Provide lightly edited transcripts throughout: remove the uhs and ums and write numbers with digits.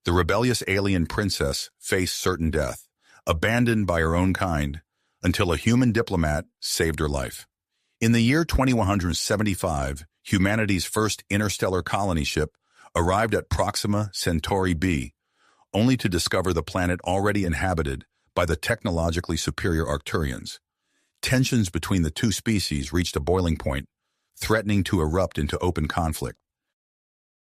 The rebellious alien princess faced certain death, abandoned by her own kind, until a human diplomat saved her life. In the year 2175, humanity's first interstellar colony ship arrived at Proxima Centauri b, only to discover the planet already inhabited by the technologically superior Arcturians. Tensions between the two species reached a boiling point, threatening to erupt into open conflict.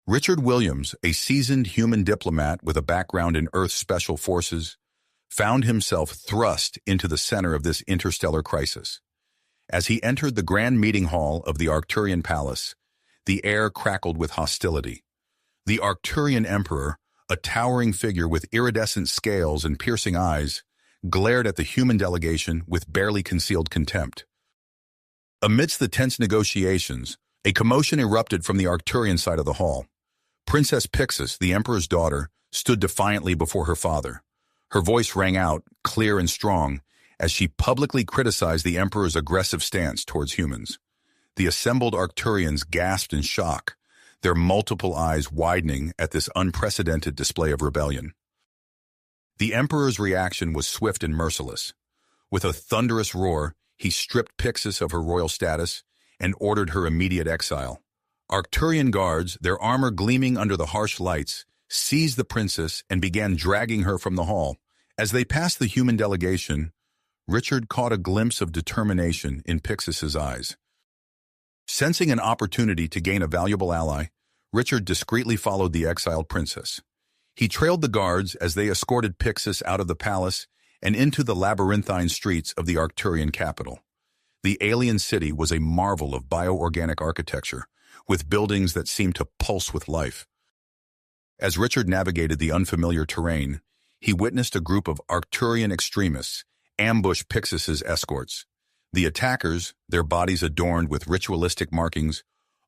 Richard Williams, a seasoned human diplomat with a background in Earth's special forces, found himself thrust into the center of this interstellar crisis. As he entered the grand meeting hall of the Arcturian palace, the air crackled with hostility. The Arcturian emperor, a towering figure with iridescent scales and piercing eyes, glared at the human delegation with barely concealed contempt. Amidst the tense negotiations, a commotion erupted from the Arcturian side of the hall. Princess Pixis, the emperor's daughter, stood defiantly before her father. Her voice rang out, clear and strong, as she publicly criticized the emperor's aggressive stance towards humans. The assembled Arcturians gasped in shock, their multiple eyes widening at this unprecedented display of rebellion. The emperor's reaction was swift and merciless. With a thunderous roar, he stripped Pixis of her royal status and ordered her immediate exile. Arcturian guards, their armor gleaming under the harsh lights, seized the princess and began dragging her from the hall. As they passed the human delegation, Richard caught a glimpse of determination in Pixis's eyes. Sensing an opportunity to gain a valuable ally, Richard discreetly followed the exiled princess. He trailed the guards as they escorted Pixis out of the palace and into the labyrinthine streets of the Arcturian capital. The alien city was a marvel of bioorganic architecture, with buildings that seemed to pulse with life. As Richard navigated the unfamiliar terrain, he witnessed a group of Arcturian extremists ambush Pixis's escorts. The attackers, their bodies adorned with ritualistic markings,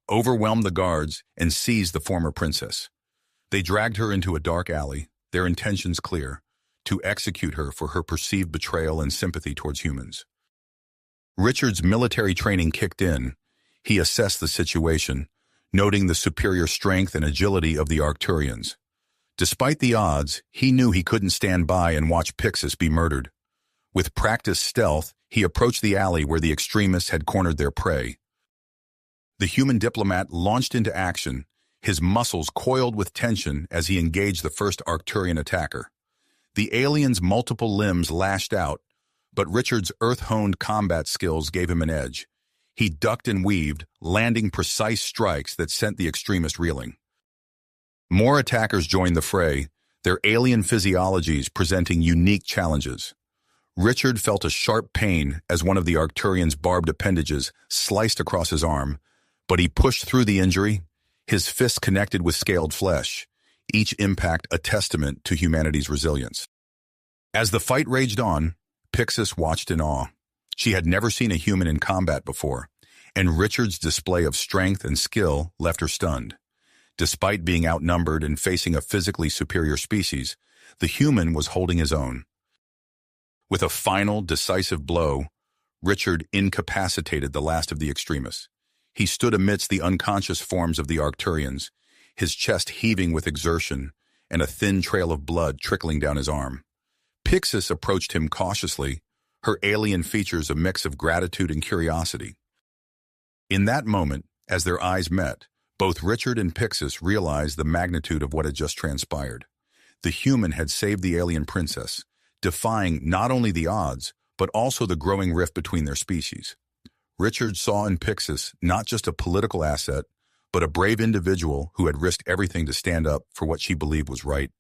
overwhelmed the guards and seized the former princess. They dragged her into a dark alley, their intentions clear, to execute her for her perceived betrayal and sympathy towards humans. Richard's military training kicked in. He assessed the situation, noting the superior strength and agility of the Arcturians. Despite the odds, he knew he couldn't stand by and watch Pixis be murdered. With practiced stealth, he approached the alley where the extremists had cornered their prey. The human diplomat launched into action, his muscles coiled with tension as he engaged the first Arcturian attacker. The alien's multiple limbs lashed out, but Richard's earth-honed combat skills gave him an edge. He ducked and weaved, landing precise strikes that sent the extremist reeling. More attackers joined the fray, their alien physiologies presenting unique challenges. Richard felt a sharp pain as one of the Arcturian's barbed appendages sliced across his arm, but he pushed through the injury, his fists connected with scaled flesh, each impact a testament to humanity's resilience. As the fight raged on, Pixis watched in awe. She had never seen a human in combat before, and Richard's display of strength and skill left her stunned. Despite being outnumbered and facing a physically superior species, the human was holding his own. With a final, decisive blow, Richard incapacitated the last of the extremists. He stood amidst the unconscious forms of the Arcturians, his chest heaving with exertion and a thin trail of blood trickling down his arm. Pixis approached him cautiously, her alien features a mix of gratitude and curiosity. In that moment, as their eyes met, both Richard and Pixis realized the magnitude of what had just transpired. The human had saved the alien princess, defying not only the odds, but also the growing rift between their species. Richard saw in Pixis not just a political asset, but a brave individual who had risked everything to stand up for what she believed was right.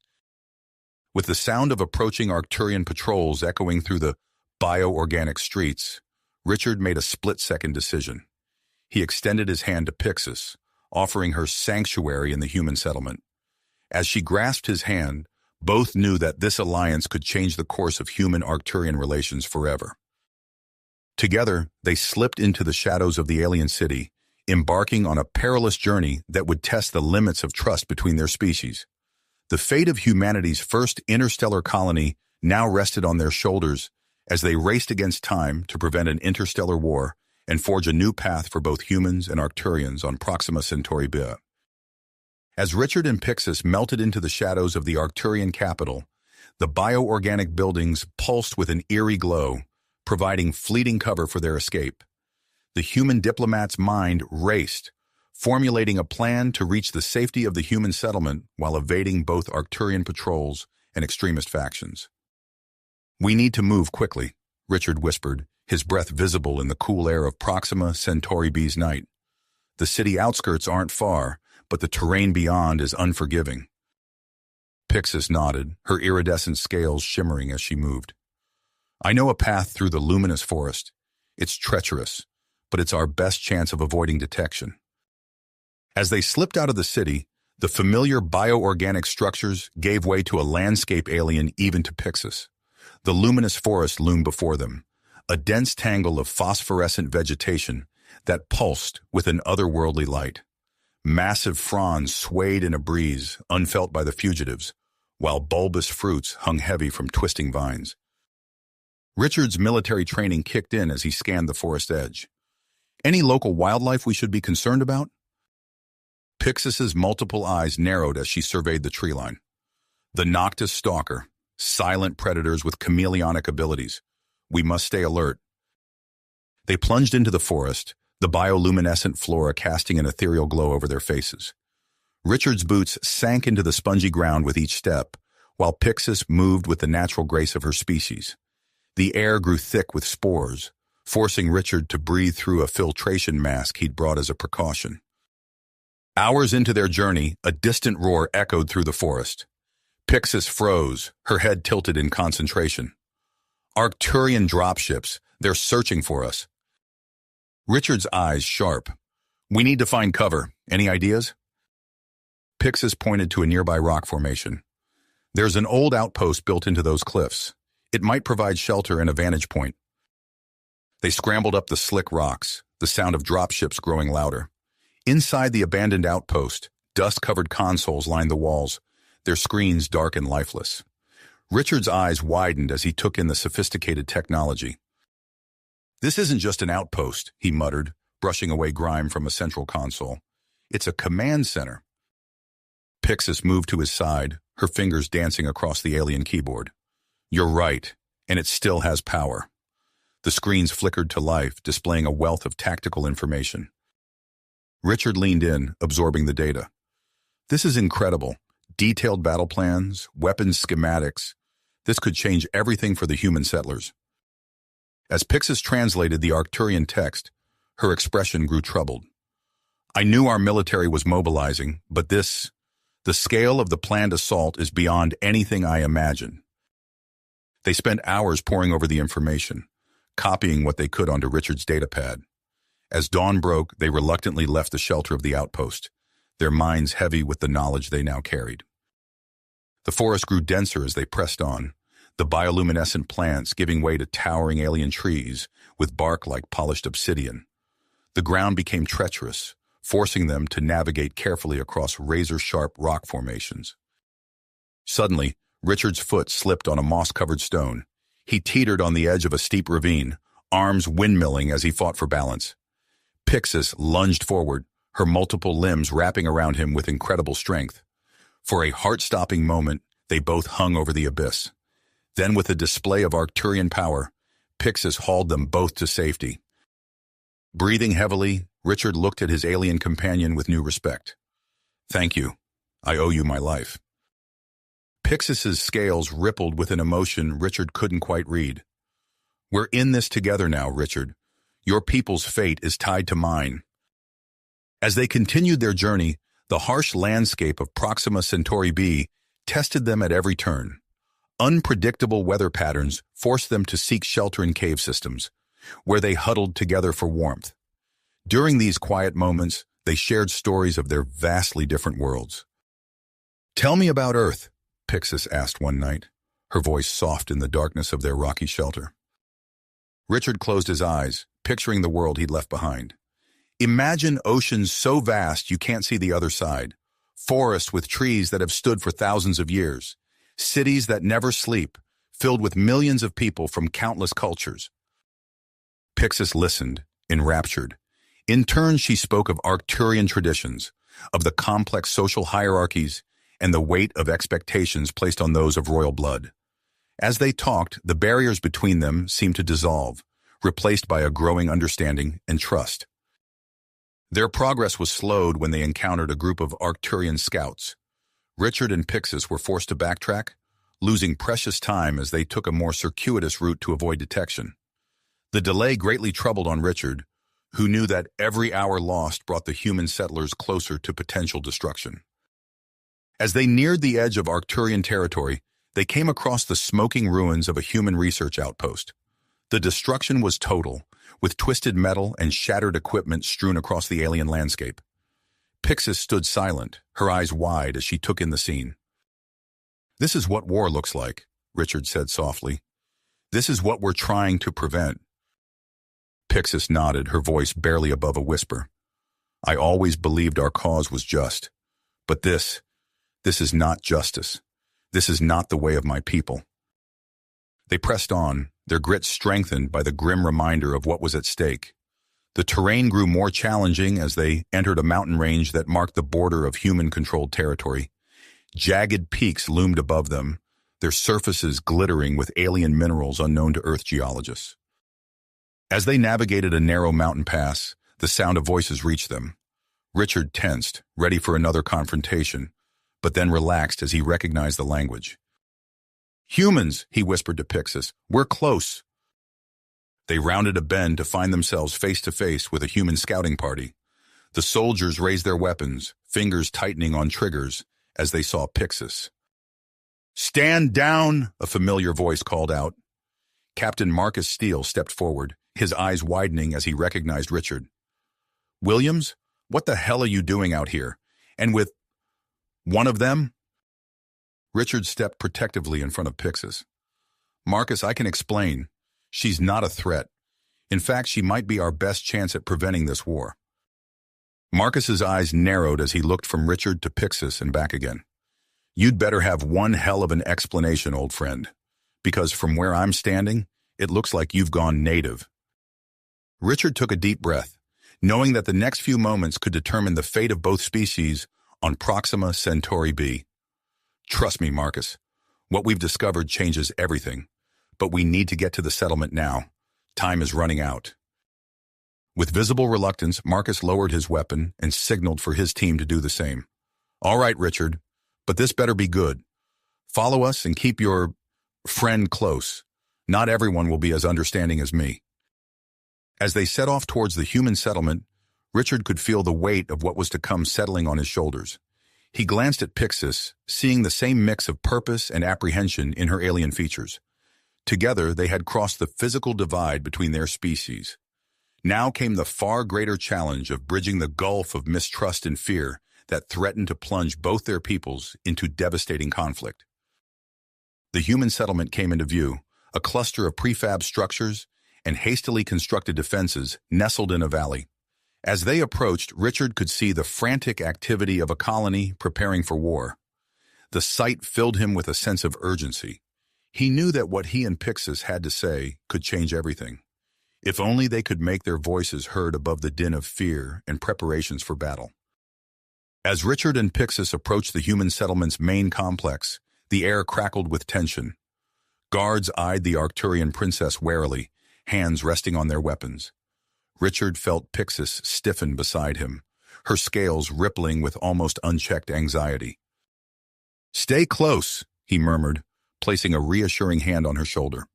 With the sound of approaching Arcturian patrols echoing through the bioorganic streets, Richard made a split-second decision. He extended his hand to Pixis, offering her sanctuary in the human settlement. As she grasped his hand, both knew that this alliance could change the course of human-Arcturian relations forever. Together, they slipped into the shadows of the alien city, embarking on a perilous journey that would test the limits of trust between their species. The fate of humanity's first interstellar colony now rested on their shoulders as they raced against time to prevent an interstellar war and forge a new path for both humans and Arcturians on Proxima Centauri b. As Richard and Pixis melted into the shadows of the Arcturian capital, the bioorganic buildings pulsed with an eerie glow, providing fleeting cover for their escape. The human diplomat's mind raced, formulating a plan to reach the safety of the human settlement while evading both Arcturian patrols and extremist factions. "We need to move quickly," Richard whispered, his breath visible in the cool air of Proxima Centauri B's night. "The city outskirts aren't far, but the terrain beyond is unforgiving." Pixis nodded, her iridescent scales shimmering as she moved. "I know a path through the luminous forest. It's treacherous, but it's our best chance of avoiding detection." As they slipped out of the city, the familiar bioorganic structures gave way to a landscape alien even to Pixis. The luminous forest loomed before them, a dense tangle of phosphorescent vegetation that pulsed with an otherworldly light. Massive fronds swayed in a breeze unfelt by the fugitives, while bulbous fruits hung heavy from twisting vines. Richard's military training kicked in as he scanned the forest edge. "Any local wildlife we should be concerned about?" Pixis's multiple eyes narrowed as she surveyed the tree line. "The Noctis stalker, silent predators with chameleonic abilities. We must stay alert." They plunged into the forest, the bioluminescent flora casting an ethereal glow over their faces. Richard's boots sank into the spongy ground with each step, while Pixis moved with the natural grace of her species. The air grew thick with spores, forcing Richard to breathe through a filtration mask he'd brought as a precaution. Hours into their journey, a distant roar echoed through the forest. Pixis froze, her head tilted in concentration. "Arcturian dropships, they're searching for us." Richard's eyes sharp. "We need to find cover. Any ideas?" Pixis pointed to a nearby rock formation. "There's an old outpost built into those cliffs. It might provide shelter and a vantage point." They scrambled up the slick rocks, the sound of dropships growing louder. Inside the abandoned outpost, dust-covered consoles lined the walls, their screens dark and lifeless. Richard's eyes widened as he took in the sophisticated technology. "This isn't just an outpost," he muttered, brushing away grime from a central console. "It's a command center." Pixis moved to his side, her fingers dancing across the alien keyboard. "You're right, and it still has power." The screens flickered to life, displaying a wealth of tactical information. Richard leaned in, absorbing the data. "This is incredible. Detailed battle plans, weapons schematics. This could change everything for the human settlers." As Pixis translated the Arcturian text, her expression grew troubled. "I knew our military was mobilizing, but the scale of the planned assault is beyond anything I imagined." They spent hours poring over the information, copying what they could onto Richard's datapad. As dawn broke, they reluctantly left the shelter of the outpost, their minds heavy with the knowledge they now carried. The forest grew denser as they pressed on, the bioluminescent plants giving way to towering alien trees with bark like polished obsidian. The ground became treacherous, forcing them to navigate carefully across razor-sharp rock formations. Suddenly, Richard's foot slipped on a moss-covered stone. He teetered on the edge of a steep ravine, arms windmilling as he fought for balance. Pixis lunged forward, her multiple limbs wrapping around him with incredible strength. For a heart-stopping moment, they both hung over the abyss. Then, with a display of Arcturian power, Pixis hauled them both to safety. Breathing heavily, Richard looked at his alien companion with new respect. "Thank you. I owe you my life." Pixis's scales rippled with an emotion Richard couldn't quite read. "We're in this together now, Richard. Your people's fate is tied to mine." As they continued their journey, the harsh landscape of Proxima Centauri b tested them at every turn. Unpredictable weather patterns forced them to seek shelter in cave systems, where they huddled together for warmth. During these quiet moments, they shared stories of their vastly different worlds. "Tell me about Earth," Pixis asked one night, her voice soft in the darkness of their rocky shelter. Richard closed his eyes, picturing the world he'd left behind. "Imagine oceans so vast you can't see the other side, forests with trees that have stood for thousands of years, cities that never sleep, filled with millions of people from countless cultures." Pixis listened, enraptured. In turn, she spoke of Arcturian traditions, of the complex social hierarchies and the weight of expectations placed on those of royal blood. As they talked, the barriers between them seemed to dissolve, replaced by a growing understanding and trust. Their progress was slowed when they encountered a group of Arcturian scouts. Richard and Pixis were forced to backtrack, losing precious time as they took a more circuitous route to avoid detection. The delay greatly troubled on Richard, who knew that every hour lost brought the human settlers closer to potential destruction. As they neared the edge of Arcturian territory, they came across the smoking ruins of a human research outpost. The destruction was total, with twisted metal and shattered equipment strewn across the alien landscape. Pixis stood silent, her eyes wide as she took in the scene. "This is what war looks like," Richard said softly. "This is what we're trying to prevent." Pixis nodded, her voice barely above a whisper. "I always believed our cause was just. But this is not justice. This is not the way of my people." They pressed on, their grit strengthened by the grim reminder of what was at stake. The terrain grew more challenging as they entered a mountain range that marked the border of human-controlled territory. Jagged peaks loomed above them, their surfaces glittering with alien minerals unknown to Earth geologists. As they navigated a narrow mountain pass, the sound of voices reached them. Richard tensed, ready for another confrontation, but then relaxed as he recognized the language. "Humans," he whispered to Pixis, "we're close." They rounded a bend to find themselves face-to-face with a human scouting party. The soldiers raised their weapons, fingers tightening on triggers, as they saw Pixis. "Stand down," a familiar voice called out. Captain Marcus Steele stepped forward, his eyes widening as he recognized Richard. "Williams, what the hell are you doing out here? And with one of them?" Richard stepped protectively in front of Pixis. "Marcus, I can explain. She's not a threat. In fact, she might be our best chance at preventing this war." Marcus's eyes narrowed as he looked from Richard to Pixis and back again. "You'd better have one hell of an explanation, old friend, because from where I'm standing, it looks like you've gone native." Richard took a deep breath, knowing that the next few moments could determine the fate of both species on Proxima Centauri b. "Trust me, Marcus. What we've discovered changes everything, but we need to get to the settlement now. Time is running out." With visible reluctance, Marcus lowered his weapon and signaled for his team to do the same. "All right, Richard, but this better be good. Follow us and keep your friend close. Not everyone will be as understanding as me." As they set off towards the human settlement, Richard could feel the weight of what was to come settling on his shoulders. He glanced at Pixis, seeing the same mix of purpose and apprehension in her alien features. Together, they had crossed the physical divide between their species. Now came the far greater challenge of bridging the gulf of mistrust and fear that threatened to plunge both their peoples into devastating conflict. The human settlement came into view, a cluster of prefab structures and hastily constructed defenses nestled in a valley. As they approached, Richard could see the frantic activity of a colony preparing for war. The sight filled him with a sense of urgency. He knew that what he and Pixis had to say could change everything. If only they could make their voices heard above the din of fear and preparations for battle. As Richard and Pixis approached the human settlement's main complex, the air crackled with tension. Guards eyed the Arcturian princess warily, hands resting on their weapons. Richard felt Pixis stiffen beside him, her scales rippling with almost unchecked anxiety. "Stay close," he murmured, placing a reassuring hand on her shoulder.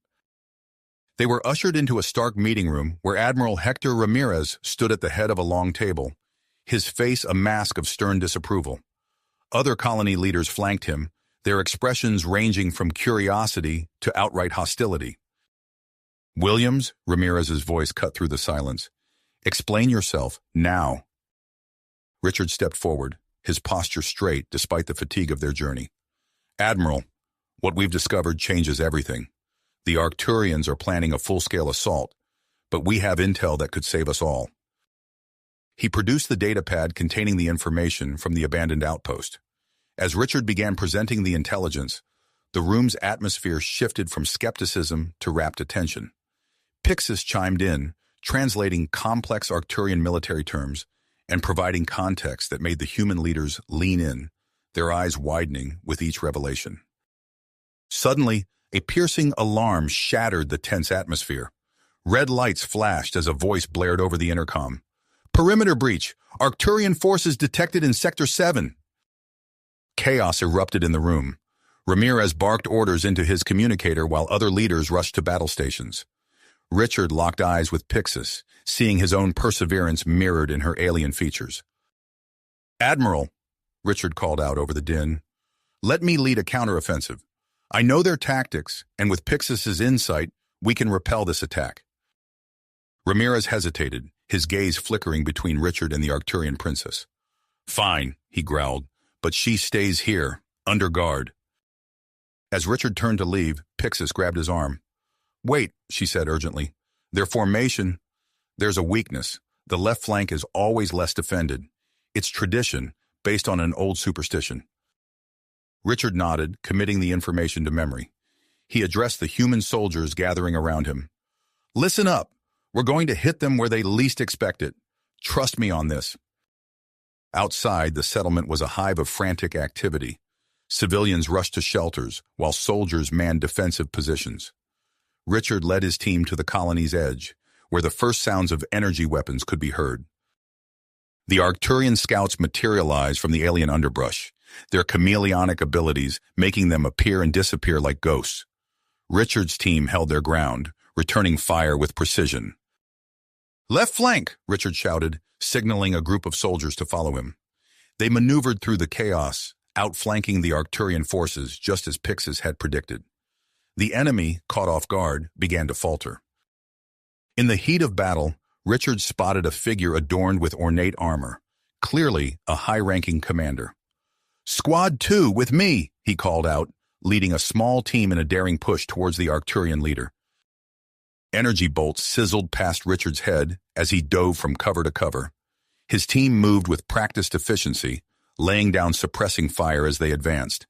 They were ushered into a stark meeting room where Admiral Hector Ramirez stood at the head of a long table, his face a mask of stern disapproval. Other colony leaders flanked him, their expressions ranging from curiosity to outright hostility. "Williams," Ramirez's voice cut through the silence, "explain yourself, now." Richard stepped forward, his posture straight despite the fatigue of their journey. "Admiral, what we've discovered changes everything. The Arcturians are planning a full-scale assault, but we have intel that could save us all." He produced the datapad containing the information from the abandoned outpost. As Richard began presenting the intelligence, the room's atmosphere shifted from skepticism to rapt attention. Pixis chimed in, translating complex Arcturian military terms and providing context that made the human leaders lean in, their eyes widening with each revelation. Suddenly, a piercing alarm shattered the tense atmosphere. Red lights flashed as a voice blared over the intercom. "Perimeter breach! Arcturian forces detected in Sector 7!" Chaos erupted in the room. Ramirez barked orders into his communicator while other leaders rushed to battle stations. Richard locked eyes with Pixis, seeing his own perseverance mirrored in her alien features. "Admiral," Richard called out over the din, "let me lead a counteroffensive. I know their tactics, and with Pixis's insight, we can repel this attack." Ramirez hesitated, his gaze flickering between Richard and the Arcturian princess. "Fine," he growled, "but she stays here, under guard." As Richard turned to leave, Pixis grabbed his arm. "Wait," she said urgently. "Their formation, there's a weakness. The left flank is always less defended. It's tradition, based on an old superstition." Richard nodded, committing the information to memory. He addressed the human soldiers gathering around him. "Listen up. We're going to hit them where they least expect it. Trust me on this." Outside, the settlement was a hive of frantic activity. Civilians rushed to shelters, while soldiers manned defensive positions. Richard led his team to the colony's edge, where the first sounds of energy weapons could be heard. The Arcturian scouts materialized from the alien underbrush, their chameleonic abilities making them appear and disappear like ghosts. Richard's team held their ground, returning fire with precision. "Left flank!" Richard shouted, signaling a group of soldiers to follow him. They maneuvered through the chaos, outflanking the Arcturian forces just as Pixis had predicted. The enemy, caught off guard, began to falter. In the heat of battle, Richard spotted a figure adorned with ornate armor, clearly a high-ranking commander. "Squad 2, with me!" he called out, leading a small team in a daring push towards the Arcturian leader. Energy bolts sizzled past Richard's head as he dove from cover to cover. His team moved with practiced efficiency, laying down suppressing fire as they advanced.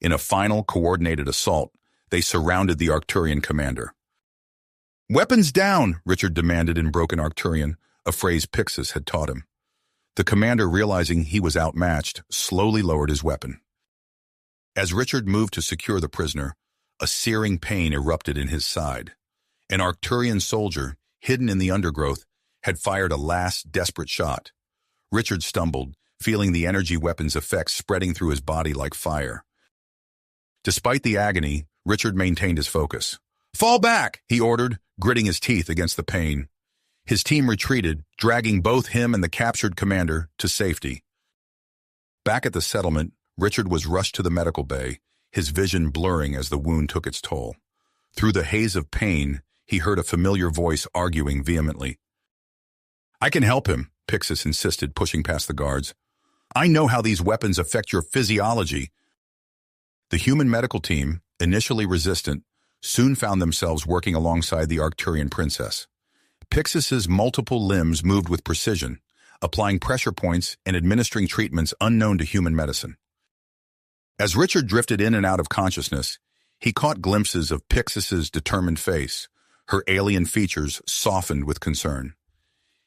In a final coordinated assault, they surrounded the Arcturian commander. "Weapons down!" Richard demanded in broken Arcturian, a phrase Pixis had taught him. The commander, realizing he was outmatched, slowly lowered his weapon. As Richard moved to secure the prisoner, a searing pain erupted in his side. An Arcturian soldier, hidden in the undergrowth, had fired a last desperate shot. Richard stumbled, feeling the energy weapon's effects spreading through his body like fire. Despite the agony, Richard maintained his focus. "Fall back!" he ordered, gritting his teeth against the pain. His team retreated, dragging both him and the captured commander to safety. Back at the settlement, Richard was rushed to the medical bay, his vision blurring as the wound took its toll. Through the haze of pain, he heard a familiar voice arguing vehemently. "I can help him," Pixis insisted, pushing past the guards. "I know how these weapons affect your physiology." The human medical team, initially resistant, soon found themselves working alongside the Arcturian princess. Pixis's multiple limbs moved with precision, applying pressure points and administering treatments unknown to human medicine. As Richard drifted in and out of consciousness, he caught glimpses of Pixis's determined face, her alien features softened with concern.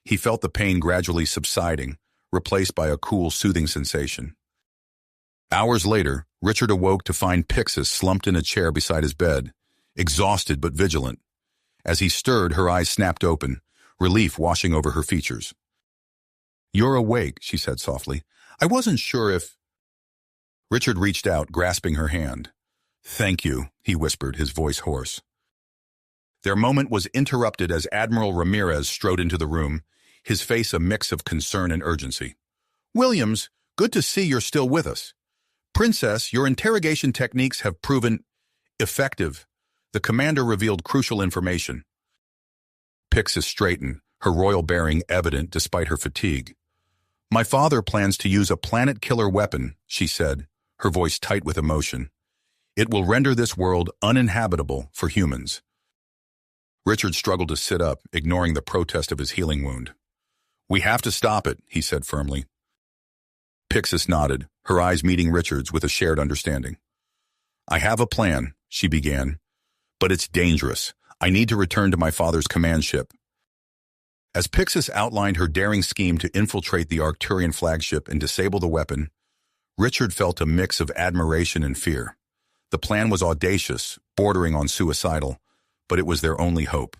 He felt the pain gradually subsiding, replaced by a cool, soothing sensation. Hours later, Richard awoke to find Pixis slumped in a chair beside his bed, exhausted but vigilant. As he stirred, her eyes snapped open, relief washing over her features. "You're awake," she said softly. "I wasn't sure if—" Richard reached out, grasping her hand. "Thank you," he whispered, his voice hoarse. Their moment was interrupted as Admiral Ramirez strode into the room, his face a mix of concern and urgency. "Williams, good to see you're still with us. Princess, your interrogation techniques have proven effective." The commander revealed crucial information. Pixis straightened, her royal bearing evident despite her fatigue. "My father plans to use a planet-killer weapon," she said, her voice tight with emotion. "It will render this world uninhabitable for humans." Richard struggled to sit up, ignoring the protest of his healing wound. "We have to stop it," he said firmly. Pixis nodded, her eyes meeting Richard's with a shared understanding. "I have a plan," she began, "but it's dangerous. I need to return to my father's command ship." As Pixis outlined her daring scheme to infiltrate the Arcturian flagship and disable the weapon, Richard felt a mix of admiration and fear. The plan was audacious, bordering on suicidal, but it was their only hope.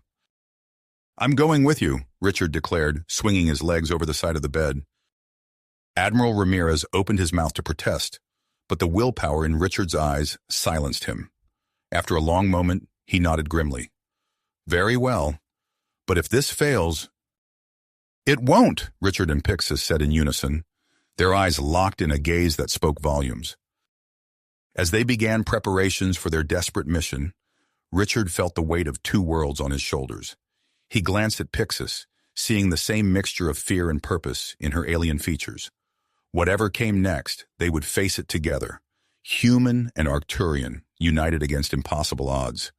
"I'm going with you," Richard declared, swinging his legs over the side of the bed. Admiral Ramirez opened his mouth to protest, but the willpower in Richard's eyes silenced him. After a long moment, he nodded grimly. "Very well, but if this fails—" "It won't," Richard and Pixis said in unison, their eyes locked in a gaze that spoke volumes. As they began preparations for their desperate mission, Richard felt the weight of two worlds on his shoulders. He glanced at Pixis, seeing the same mixture of fear and purpose in her alien features. Whatever came next, they would face it together, human and Arcturian, united against impossible odds.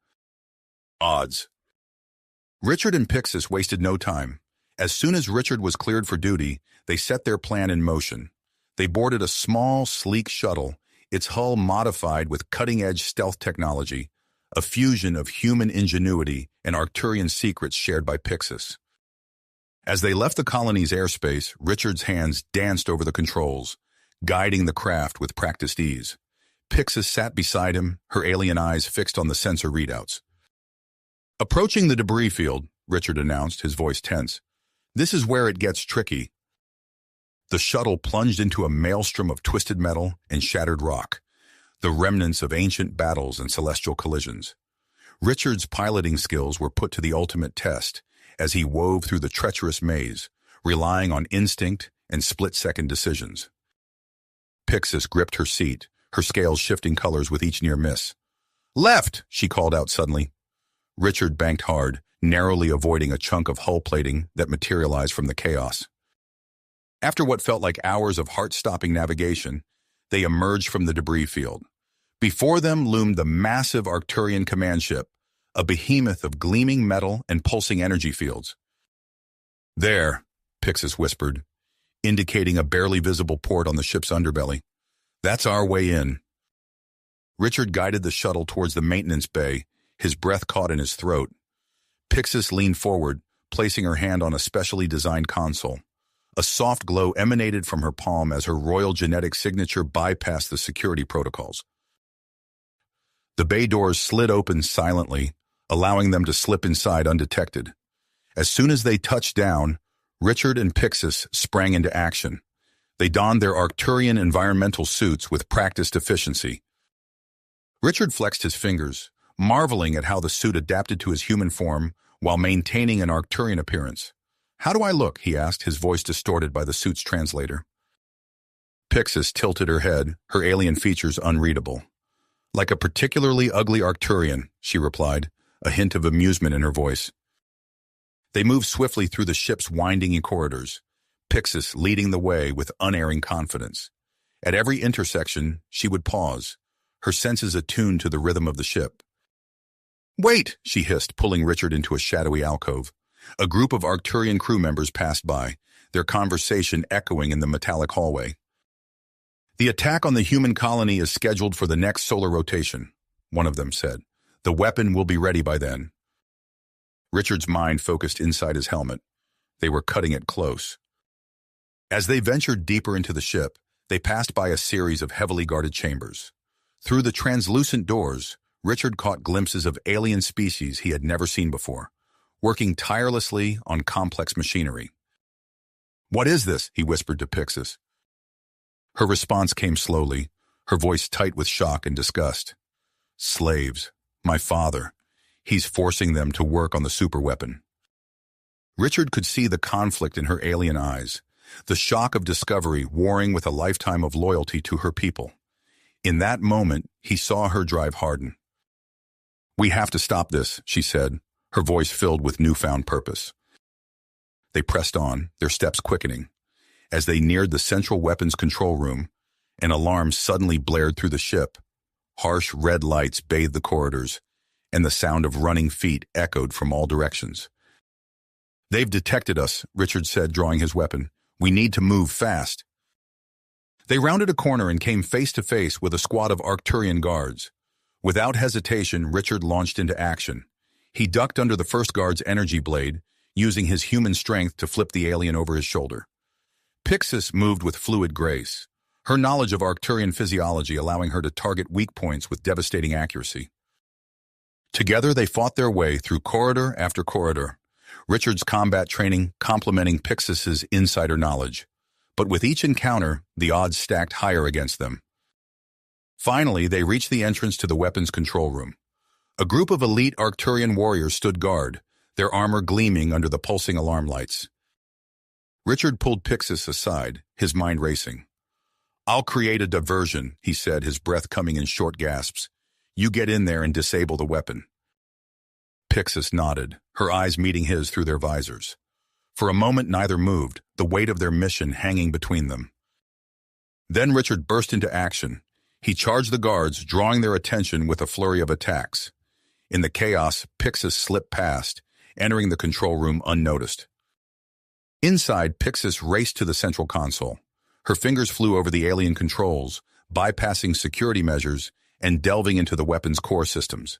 Richard and Pixis wasted no time. As soon as Richard was cleared for duty, they set their plan in motion. They boarded a small, sleek shuttle, its hull modified with cutting-edge stealth technology, a fusion of human ingenuity and Arcturian secrets shared by Pixis. As they left the colony's airspace, Richard's hands danced over the controls, guiding the craft with practiced ease. Pixis sat beside him, her alien eyes fixed on the sensor readouts. "Approaching the debris field," Richard announced, his voice tense. "This is where it gets tricky." The shuttle plunged into a maelstrom of twisted metal and shattered rock, the remnants of ancient battles and celestial collisions. Richard's piloting skills were put to the ultimate test as he wove through the treacherous maze, relying on instinct and split-second decisions. Pixis gripped her seat, her scales shifting colors with each near miss. "Left!" she called out suddenly. Richard banked hard, narrowly avoiding a chunk of hull plating that materialized from the chaos. After what felt like hours of heart-stopping navigation, they emerged from the debris field. Before them loomed the massive Arcturian command ship, a behemoth of gleaming metal and pulsing energy fields. "There," Pixis whispered, indicating a barely visible port on the ship's underbelly. "That's our way in." Richard guided the shuttle towards the maintenance bay, his breath caught in his throat. Pixis leaned forward, placing her hand on a specially designed console. A soft glow emanated from her palm as her royal genetic signature bypassed the security protocols. The bay doors slid open silently, allowing them to slip inside undetected. As soon as they touched down, Richard and Pixis sprang into action. They donned their Arcturian environmental suits with practiced efficiency. Richard flexed his fingers, marveling at how the suit adapted to his human form while maintaining an Arcturian appearance. "How do I look?" he asked, his voice distorted by the suit's translator. Pixis tilted her head, her alien features unreadable. "Like a particularly ugly Arcturian," she replied, a hint of amusement in her voice. They moved swiftly through the ship's winding corridors, Pixis leading the way with unerring confidence. At every intersection, she would pause, her senses attuned to the rhythm of the ship. "Wait!" she hissed, pulling Richard into a shadowy alcove. A group of Arcturian crew members passed by, their conversation echoing in the metallic hallway. "The attack on the human colony is scheduled for the next solar rotation," one of them said. "The weapon will be ready by then." Richard's mind focused inside his helmet. They were cutting it close. As they ventured deeper into the ship, they passed by a series of heavily guarded chambers. Through the translucent doors, Richard caught glimpses of alien species he had never seen before, working tirelessly on complex machinery. "What is this?" he whispered to Pixis. Her response came slowly, her voice tight with shock and disgust. "Slaves. My father. He's forcing them to work on the superweapon." Richard could see the conflict in her alien eyes, the shock of discovery warring with a lifetime of loyalty to her people. In that moment, he saw her drive harden. "We have to stop this," she said, her voice filled with newfound purpose. They pressed on, their steps quickening. As they neared the central weapons control room, an alarm suddenly blared through the ship. Harsh red lights bathed the corridors, and the sound of running feet echoed from all directions. "They've detected us," Richard said, drawing his weapon. "We need to move fast." They rounded a corner and came face to face with a squad of Arcturian guards. Without hesitation, Richard launched into action. He ducked under the first guard's energy blade, using his human strength to flip the alien over his shoulder. Pixis moved with fluid grace, her knowledge of Arcturian physiology allowing her to target weak points with devastating accuracy. Together, they fought their way through corridor after corridor, Richard's combat training complementing Pixis's insider knowledge. But with each encounter, the odds stacked higher against them. Finally, they reached the entrance to the weapons control room. A group of elite Arcturian warriors stood guard, their armor gleaming under the pulsing alarm lights. Richard pulled Pixis aside, his mind racing. "I'll create a diversion," he said, his breath coming in short gasps. "You get in there and disable the weapon." Pixis nodded, her eyes meeting his through their visors. For a moment neither moved, the weight of their mission hanging between them. Then Richard burst into action. He charged the guards, drawing their attention with a flurry of attacks. In the chaos, Pixis slipped past, entering the control room unnoticed. Inside, Pixis raced to the central console. Her fingers flew over the alien controls, bypassing security measures and delving into the weapon's core systems.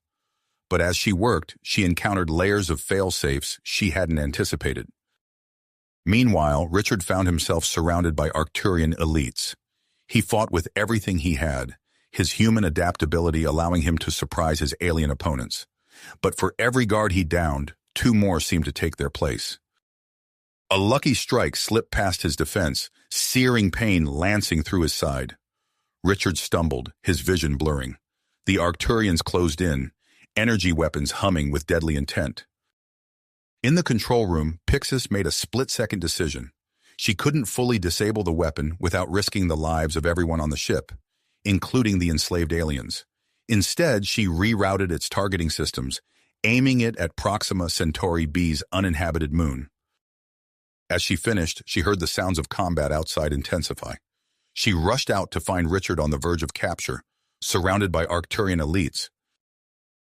But as she worked, she encountered layers of fail-safes she hadn't anticipated. Meanwhile, Richard found himself surrounded by Arcturian elites. He fought with everything he had, his human adaptability allowing him to surprise his alien opponents. But for every guard he downed, two more seemed to take their place. A lucky strike slipped past his defense, searing pain lancing through his side. Richard stumbled, his vision blurring. The Arcturians closed in, energy weapons humming with deadly intent. In the control room, Pixis made a split-second decision. She couldn't fully disable the weapon without risking the lives of everyone on the ship, including the enslaved aliens. Instead, she rerouted its targeting systems, aiming it at Proxima Centauri B's uninhabited moon. As she finished, she heard the sounds of combat outside intensify. She rushed out to find Richard on the verge of capture, surrounded by Arcturian elites.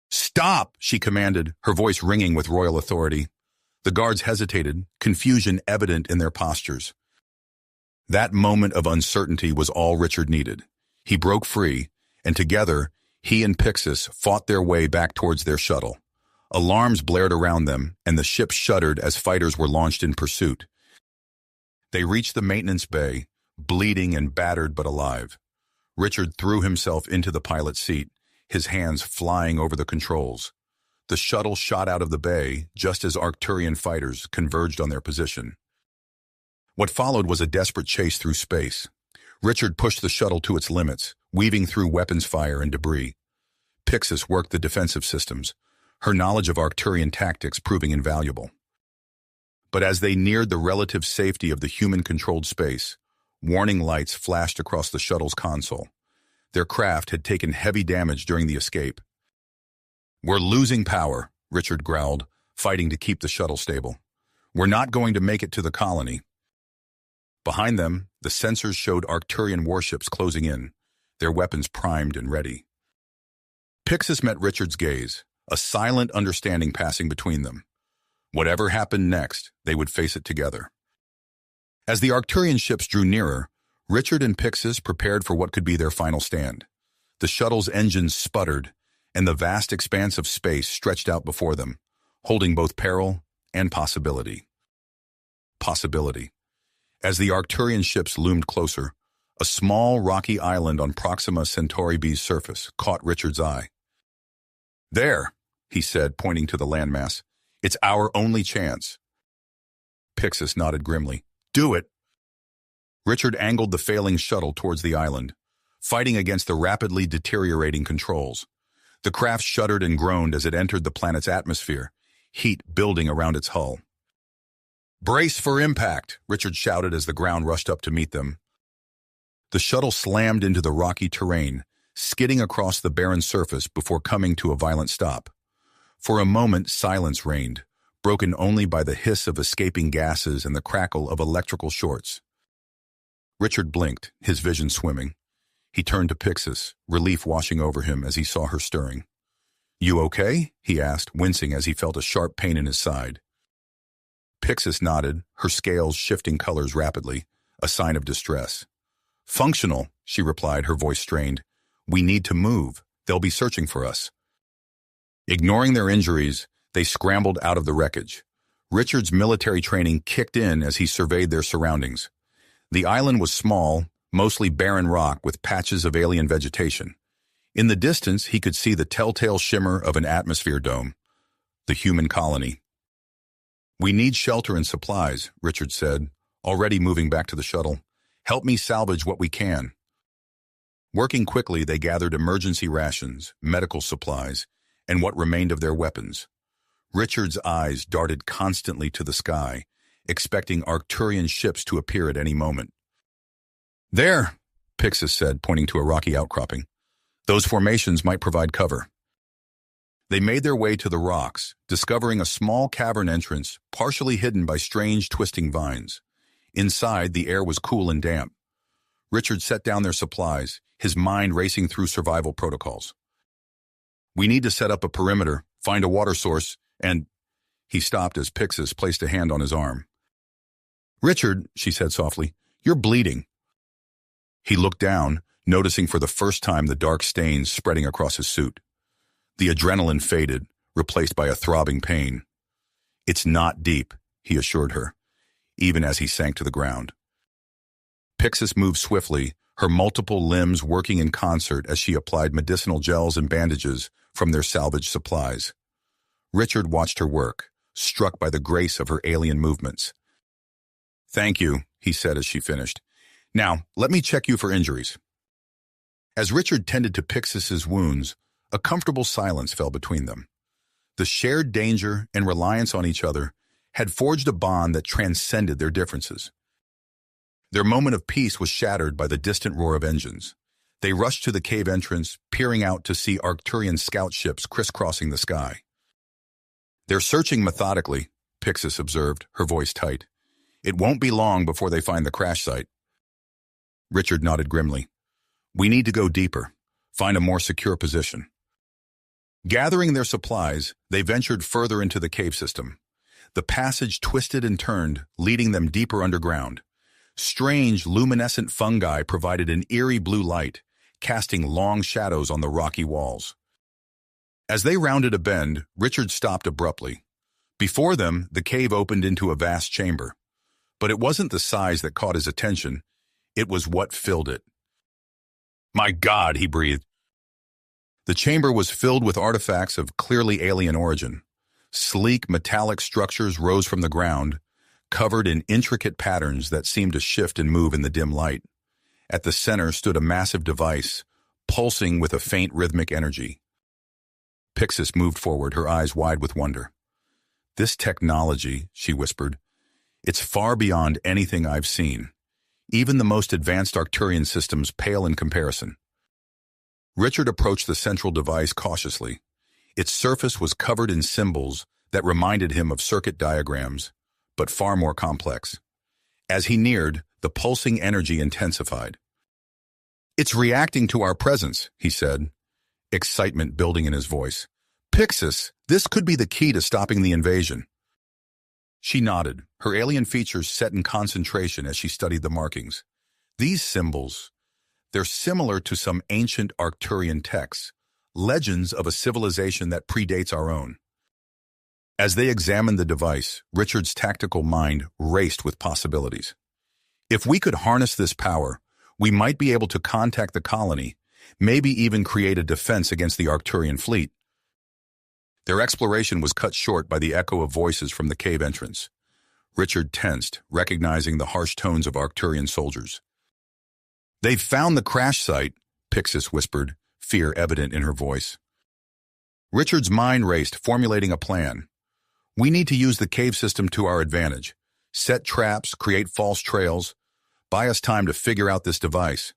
"Stop!" she commanded, her voice ringing with royal authority. The guards hesitated, confusion evident in their postures. That moment of uncertainty was all Richard needed. He broke free, and together, he and Pixis fought their way back towards their shuttle. Alarms blared around them, and the ship shuddered as fighters were launched in pursuit. They reached the maintenance bay, bleeding and battered but alive. Richard threw himself into the pilot's seat, his hands flying over the controls. The shuttle shot out of the bay just as Arcturian fighters converged on their position. What followed was a desperate chase through space. Richard pushed the shuttle to its limits, weaving through weapons fire and debris. Pixis worked the defensive systems, her knowledge of Arcturian tactics proving invaluable. But as they neared the relative safety of the human-controlled space, warning lights flashed across the shuttle's console. Their craft had taken heavy damage during the escape. "We're losing power," Richard growled, fighting to keep the shuttle stable. "We're not going to make it to the colony." Behind them, the sensors showed Arcturian warships closing in, their weapons primed and ready. Pixis met Richard's gaze, a silent understanding passing between them. Whatever happened next, they would face it together. As the Arcturian ships drew nearer, Richard and Pixis prepared for what could be their final stand. The shuttle's engines sputtered, and the vast expanse of space stretched out before them, holding both peril and possibility. Possibility. As the Arcturian ships loomed closer, a small rocky island on Proxima Centauri B's surface caught Richard's eye. "There," he said, pointing to the landmass. "It's our only chance." Pixis nodded grimly. "Do it." Richard angled the failing shuttle towards the island, fighting against the rapidly deteriorating controls. The craft shuddered and groaned as it entered the planet's atmosphere, heat building around its hull. "Brace for impact," Richard shouted as the ground rushed up to meet them. The shuttle slammed into the rocky terrain, skidding across the barren surface before coming to a violent stop. For a moment, silence reigned, broken only by the hiss of escaping gases and the crackle of electrical shorts. Richard blinked, his vision swimming. He turned to Pixis, relief washing over him as he saw her stirring. "You okay?" he asked, wincing as he felt a sharp pain in his side. Pixis nodded, her scales shifting colors rapidly, a sign of distress. "Functional," she replied, her voice strained. "We need to move. They'll be searching for us." Ignoring their injuries, they scrambled out of the wreckage. Richard's military training kicked in as he surveyed their surroundings. The island was small, mostly barren rock with patches of alien vegetation. In the distance, he could see the telltale shimmer of an atmosphere dome, the human colony. "We need shelter and supplies," Richard said, already moving back to the shuttle. "Help me salvage what we can." Working quickly, they gathered emergency rations, medical supplies, and what remained of their weapons. Richard's eyes darted constantly to the sky, expecting Arcturian ships to appear at any moment. "There," Pixis said, pointing to a rocky outcropping. "Those formations might provide cover." They made their way to the rocks, discovering a small cavern entrance, partially hidden by strange twisting vines. Inside, the air was cool and damp. Richard set down their supplies, his mind racing through survival protocols. "We need to set up a perimeter, find a water source, and—" He stopped as Pixis placed a hand on his arm. "Richard," she said softly, "you're bleeding." He looked down, noticing for the first time the dark stains spreading across his suit. The adrenaline faded, replaced by a throbbing pain. "It's not deep," he assured her, even as he sank to the ground. Pixis moved swiftly, her multiple limbs working in concert as she applied medicinal gels and bandages from their salvaged supplies. Richard watched her work, struck by the grace of her alien movements. "Thank you," he said as she finished. "Now, let me check you for injuries." As Richard tended to Pixis's wounds, a comfortable silence fell between them. The shared danger and reliance on each other had forged a bond that transcended their differences. Their moment of peace was shattered by the distant roar of engines. They rushed to the cave entrance, peering out to see Arcturian scout ships crisscrossing the sky. "They're searching methodically," Pixis observed, her voice tight. "It won't be long before they find the crash site." Richard nodded grimly. "We need to go deeper, find a more secure position." Gathering their supplies, they ventured further into the cave system. The passage twisted and turned, leading them deeper underground. Strange, luminescent fungi provided an eerie blue light, casting long shadows on the rocky walls. As they rounded a bend, Richard stopped abruptly. Before them, the cave opened into a vast chamber. But it wasn't the size that caught his attention. It was what filled it. "My God," he breathed. The chamber was filled with artifacts of clearly alien origin. Sleek, metallic structures rose from the ground, covered in intricate patterns that seemed to shift and move in the dim light. At the center stood a massive device, pulsing with a faint rhythmic energy. Pixis moved forward, her eyes wide with wonder. "This technology," she whispered, "it's far beyond anything I've seen. Even the most advanced Arcturian systems pale in comparison." Richard approached the central device cautiously. Its surface was covered in symbols that reminded him of circuit diagrams, but far more complex. As he neared, the pulsing energy intensified. "It's reacting to our presence," he said, excitement building in his voice. "Pixis, this could be the key to stopping the invasion." She nodded, her alien features set in concentration as she studied the markings. "These symbols, they're similar to some ancient Arcturian texts, legends of a civilization that predates our own." As they examined the device, Richard's tactical mind raced with possibilities. If we could harness this power, we might be able to contact the colony, maybe even create a defense against the Arcturian fleet. Their exploration was cut short by the echo of voices from the cave entrance. Richard tensed, recognizing the harsh tones of Arcturian soldiers. "They've found the crash site," Pixis whispered, fear evident in her voice. Richard's mind raced, formulating a plan. "We need to use the cave system to our advantage. Set traps, create false trails, buy us time to figure out this device."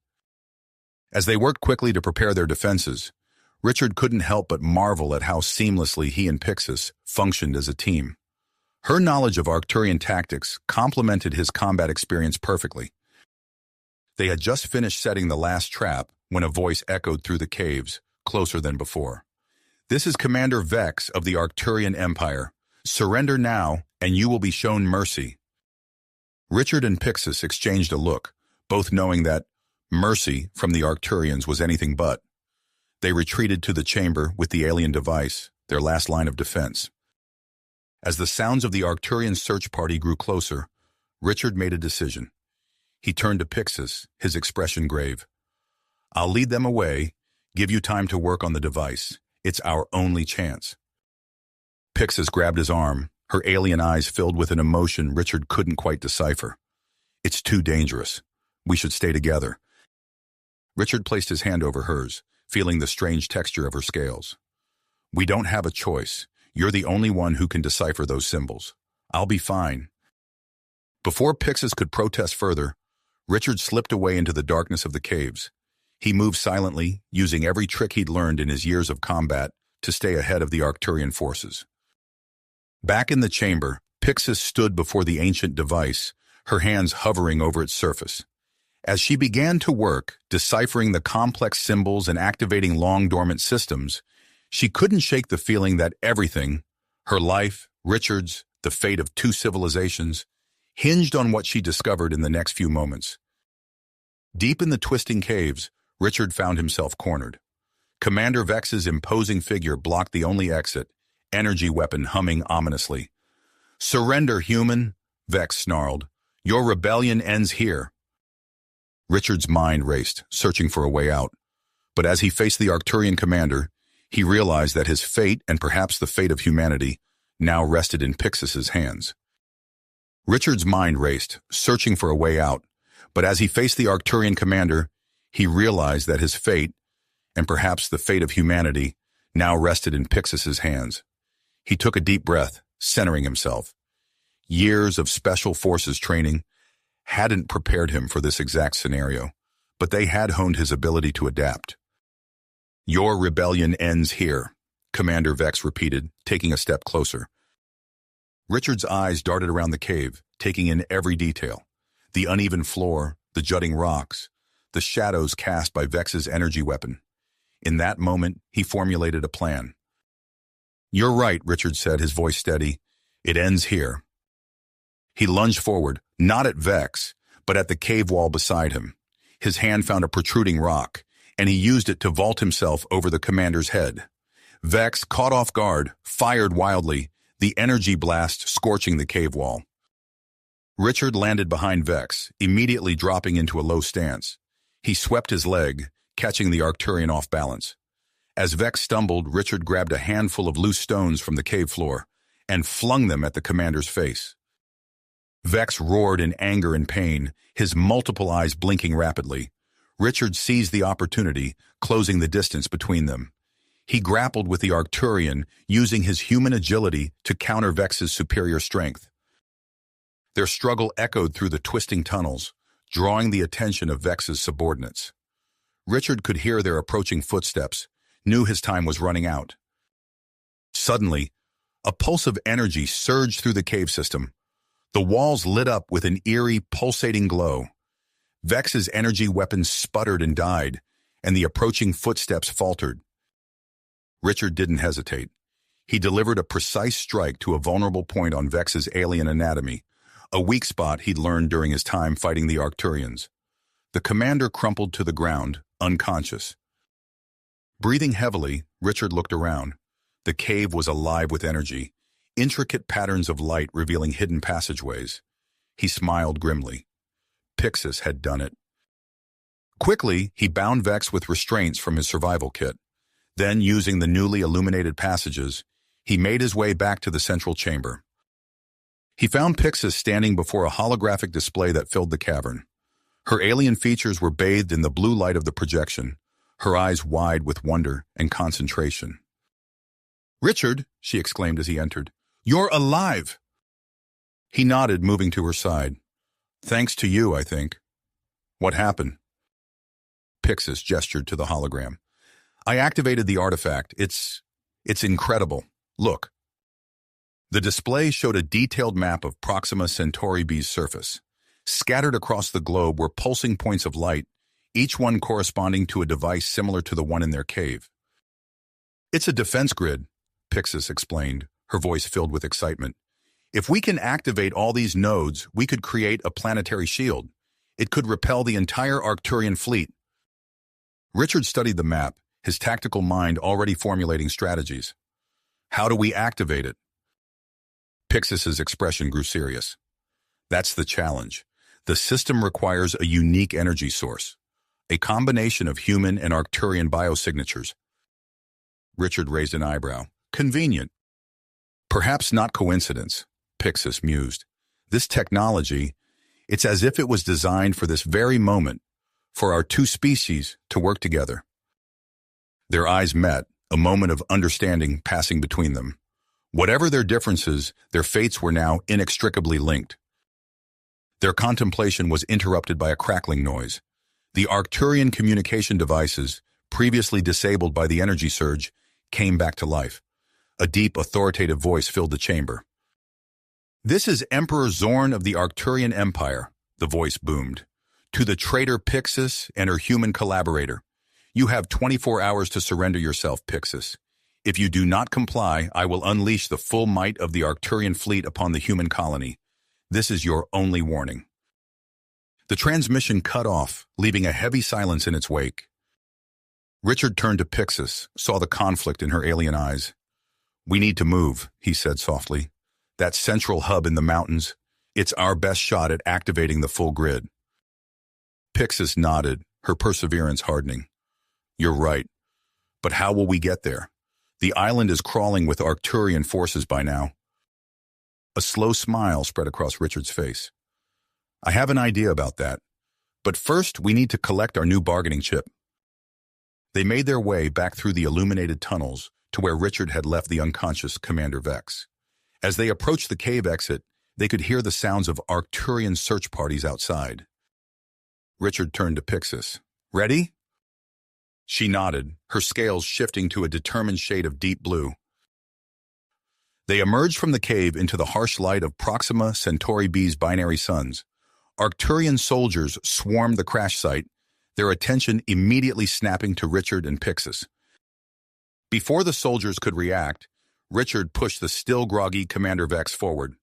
As they worked quickly to prepare their defenses, Richard couldn't help but marvel at how seamlessly he and Pixis functioned as a team. Her knowledge of Arcturian tactics complemented his combat experience perfectly. They had just finished setting the last trap when a voice echoed through the caves, closer than before. "This is Commander Vex of the Arcturian Empire. Surrender now, and you will be shown mercy." Richard and Pixis exchanged a look, both knowing that mercy from the Arcturians was anything but. They retreated to the chamber with the alien device, their last line of defense. As the sounds of the Arcturian search party grew closer, Richard made a decision. He turned to Pixis, his expression grave. "I'll lead them away, give you time to work on the device. It's our only chance." Pixis grabbed his arm, her alien eyes filled with an emotion Richard couldn't quite decipher. "It's too dangerous. We should stay together." Richard placed his hand over hers, feeling the strange texture of her scales. "We don't have a choice. You're the only one who can decipher those symbols. I'll be fine." Before Pixis could protest further, Richard slipped away into the darkness of the caves. He moved silently, using every trick he'd learned in his years of combat to stay ahead of the Arcturian forces. Back in the chamber, Pixis stood before the ancient device, her hands hovering over its surface. As she began to work, deciphering the complex symbols and activating long-dormant systems, she couldn't shake the feeling that everything, her life, Richard's, the fate of two civilizations, hinged on what she discovered in the next few moments. Deep in the twisting caves, Richard found himself cornered. Commander Vex's imposing figure blocked the only exit, energy weapon humming ominously. "Surrender, human," Vex snarled. "Your rebellion ends here." Richard's mind raced, searching for a way out. But as he faced the Arcturian commander, he realized that his fate, and perhaps the fate of humanity, now rested in Pixis's hands. Richard's mind raced, searching for a way out. But as he faced the Arcturian commander, he realized that his fate, and perhaps the fate of humanity, now rested in Pixis's hands. He took a deep breath, centering himself. Years of special forces training hadn't prepared him for this exact scenario, but they had honed his ability to adapt. "Your rebellion ends here," Commander Vex repeated, taking a step closer. Richard's eyes darted around the cave, taking in every detail. The uneven floor, the jutting rocks, the shadows cast by Vex's energy weapon. In that moment, he formulated a plan. "You're right," Richard said, his voice steady. "It ends here." He lunged forward, not at Vex, but at the cave wall beside him. His hand found a protruding rock, and he used it to vault himself over the commander's head. Vex, caught off guard, fired wildly, the energy blast scorching the cave wall. Richard landed behind Vex, immediately dropping into a low stance. He swept his leg, catching the Arcturian off balance. As Vex stumbled, Richard grabbed a handful of loose stones from the cave floor and flung them at the commander's face. Vex roared in anger and pain, his multiple eyes blinking rapidly. Richard seized the opportunity, closing the distance between them. He grappled with the Arcturian, using his human agility to counter Vex's superior strength. Their struggle echoed through the twisting tunnels, drawing the attention of Vex's subordinates. Richard could hear their approaching footsteps, knew his time was running out. Suddenly, a pulse of energy surged through the cave system. The walls lit up with an eerie, pulsating glow. Vex's energy weapons sputtered and died, and the approaching footsteps faltered. Richard didn't hesitate. He delivered a precise strike to a vulnerable point on Vex's alien anatomy, a weak spot he'd learned during his time fighting the Arcturians. The commander crumpled to the ground, unconscious. Breathing heavily, Richard looked around. The cave was alive with energy, intricate patterns of light revealing hidden passageways. He smiled grimly. Pixis had done it. Quickly, he bound Vex with restraints from his survival kit. Then, using the newly illuminated passages, he made his way back to the central chamber. He found Pixis standing before a holographic display that filled the cavern. Her alien features were bathed in the blue light of the projection, her eyes wide with wonder and concentration. "Richard," she exclaimed as he entered, "you're alive!" He nodded, moving to her side. "Thanks to you, I think." "What happened?" Pixis gestured to the hologram. "I activated the artifact. It's incredible. Look." The display showed a detailed map of Proxima Centauri B's surface. Scattered across the globe were pulsing points of light, each one corresponding to a device similar to the one in their cave. "It's a defense grid," Pixis explained, her voice filled with excitement. "If we can activate all these nodes, we could create a planetary shield. It could repel the entire Arcturian fleet." Richard studied the map, his tactical mind already formulating strategies. "How do we activate it?" Pixis's expression grew serious. That's the challenge. The system requires a unique energy source, a combination of human and Arcturian biosignatures. Richard raised an eyebrow. Convenient. Perhaps not coincidence, Pixis mused. This technology, it's as if it was designed for this very moment, for our two species to work together. Their eyes met, a moment of understanding passing between them. Whatever their differences, their fates were now inextricably linked. Their contemplation was interrupted by a crackling noise. The Arcturian communication devices, previously disabled by the energy surge, came back to life. A deep, authoritative voice filled the chamber. "This is Emperor Zorn of the Arcturian Empire," the voice boomed. "To the traitor Pixis and her human collaborator. You have 24 hours to surrender yourself, Pixis. If you do not comply, I will unleash the full might of the Arcturian fleet upon the human colony. This is your only warning." The transmission cut off, leaving a heavy silence in its wake. Richard turned to Pixis, saw the conflict in her alien eyes. "We need to move," he said softly. "That central hub in the mountains, it's our best shot at activating the full grid." Pixis nodded, her perseverance hardening. "You're right. But how will we get there? The island is crawling with Arcturian forces by now." A slow smile spread across Richard's face. "I have an idea about that. But first, we need to collect our new bargaining chip." They made their way back through the illuminated tunnels to where Richard had left the unconscious Commander Vex. As they approached the cave exit, they could hear the sounds of Arcturian search parties outside. Richard turned to Pixis. "Ready?" She nodded, her scales shifting to a determined shade of deep blue. They emerged from the cave into the harsh light of Proxima Centauri B's binary suns. Arcturian soldiers swarmed the crash site, their attention immediately snapping to Richard and Pixis. Before the soldiers could react, Richard pushed the still groggy Commander Vex forward.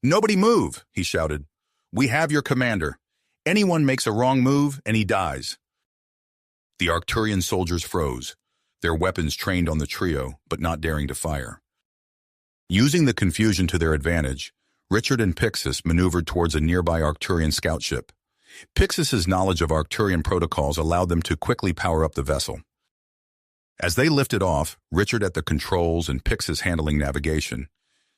"Nobody move," he shouted. "We have your commander. Anyone makes a wrong move and he dies." The Arcturian soldiers froze, their weapons trained on the trio, but not daring to fire. Using the confusion to their advantage, Richard and Pixis maneuvered towards a nearby Arcturian scout ship. Pixis's knowledge of Arcturian protocols allowed them to quickly power up the vessel. As they lifted off, Richard at the controls and Pixis handling navigation,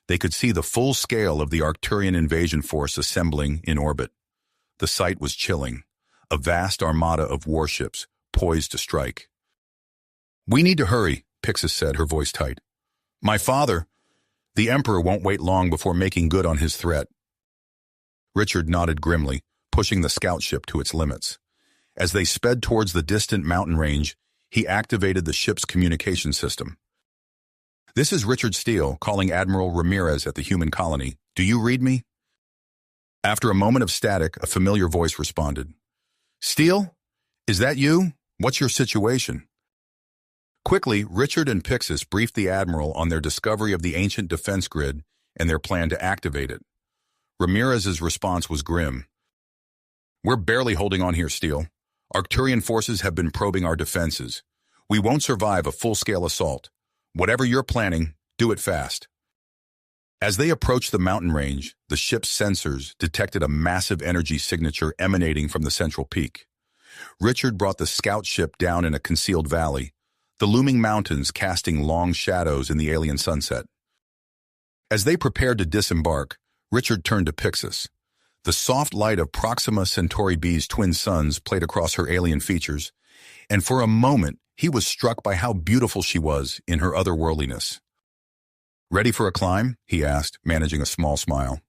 they could see the full scale of the Arcturian invasion force assembling in orbit. The sight was chilling, a vast armada of warships poised to strike. "We need to hurry," Pixis said, her voice tight. "My father, the Emperor won't wait long before making good on his threat." Richard nodded grimly, pushing the scout ship to its limits. As they sped towards the distant mountain range, he activated the ship's communication system. "This is Richard Steele, calling Admiral Ramirez at the human colony. Do you read me?" After a moment of static, a familiar voice responded. "Steele? Is that you? What's your situation?" Quickly, Richard and Pixis briefed the Admiral on their discovery of the ancient defense grid and their plan to activate it. Ramirez's response was grim. "We're barely holding on here, Steele. Arcturian forces have been probing our defenses. We won't survive a full-scale assault. Whatever you're planning, do it fast." As they approached the mountain range, the ship's sensors detected a massive energy signature emanating from the central peak. Richard brought the scout ship down in a concealed valley, the looming mountains casting long shadows in the alien sunset. As they prepared to disembark, Richard turned to Pixis. The soft light of Proxima Centauri B's twin suns played across her alien features, and for a moment he was struck by how beautiful she was in her otherworldliness. "Ready for a climb?" he asked, managing a small smile.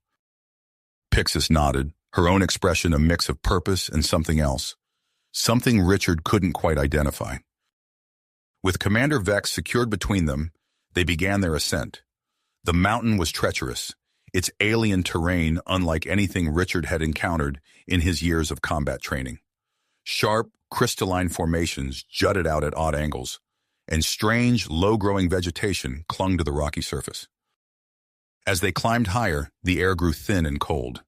Pixis nodded, her own expression a mix of purpose and something else. Something Richard couldn't quite identify. With Commander Vex secured between them, they began their ascent. The mountain was treacherous, its alien terrain unlike anything Richard had encountered in his years of combat training. Sharp, crystalline formations jutted out at odd angles, and strange, low-growing vegetation clung to the rocky surface. As they climbed higher, the air grew thin and cold.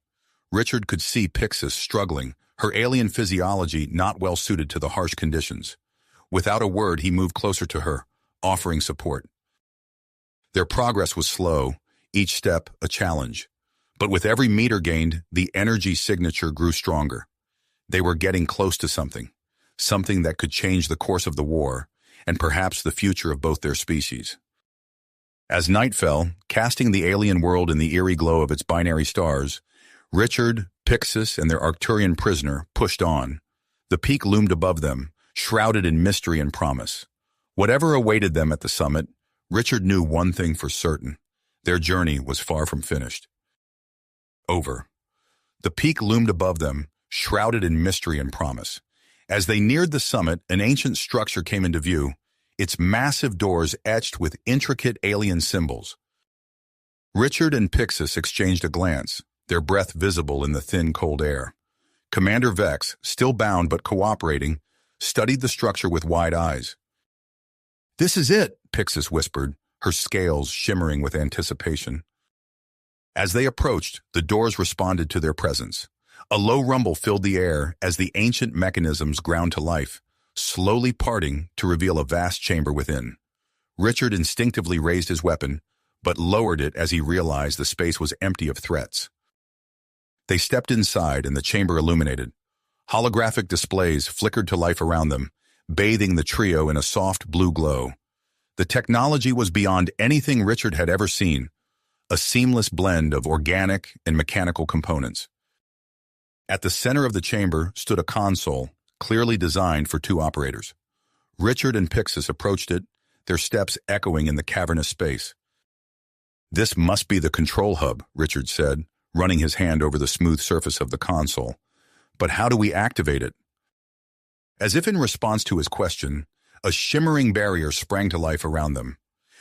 Richard could see Pixis struggling, her alien physiology not well suited to the harsh conditions. Without a word, he moved closer to her, offering support. Their progress was slow, each step a challenge. But with every meter gained, the energy signature grew stronger. They were getting close to something that could change the course of the war, and perhaps the future of both their species. As night fell, casting the alien world in the eerie glow of its binary stars, Richard, Pixis, and their Arcturian prisoner pushed on. The peak loomed above them, shrouded in mystery and promise. Whatever awaited them at the summit, Richard knew one thing for certain. Their journey was far from finished. Over. The peak loomed above them, shrouded in mystery and promise. As they neared the summit, an ancient structure came into view, its massive doors etched with intricate alien symbols. Richard and Pixis exchanged a glance, their breath visible in the thin, cold air. Commander Vex, still bound but cooperating, studied the structure with wide eyes. "This is it," Pixis whispered, her scales shimmering with anticipation. As they approached, the doors responded to their presence. A low rumble filled the air as the ancient mechanisms ground to life, slowly parting to reveal a vast chamber within. Richard instinctively raised his weapon, but lowered it as he realized the space was empty of threats. They stepped inside and the chamber illuminated. Holographic displays flickered to life around them, bathing the trio in a soft blue glow. The technology was beyond anything Richard had ever seen, a seamless blend of organic and mechanical components. At the center of the chamber stood a console, clearly designed for two operators. Richard and Pixis approached it, their steps echoing in the cavernous space. "This must be the control hub," Richard said, running his hand over the smooth surface of the console. "But how do we activate it?" As if in response to his question, a shimmering barrier sprang to life around them.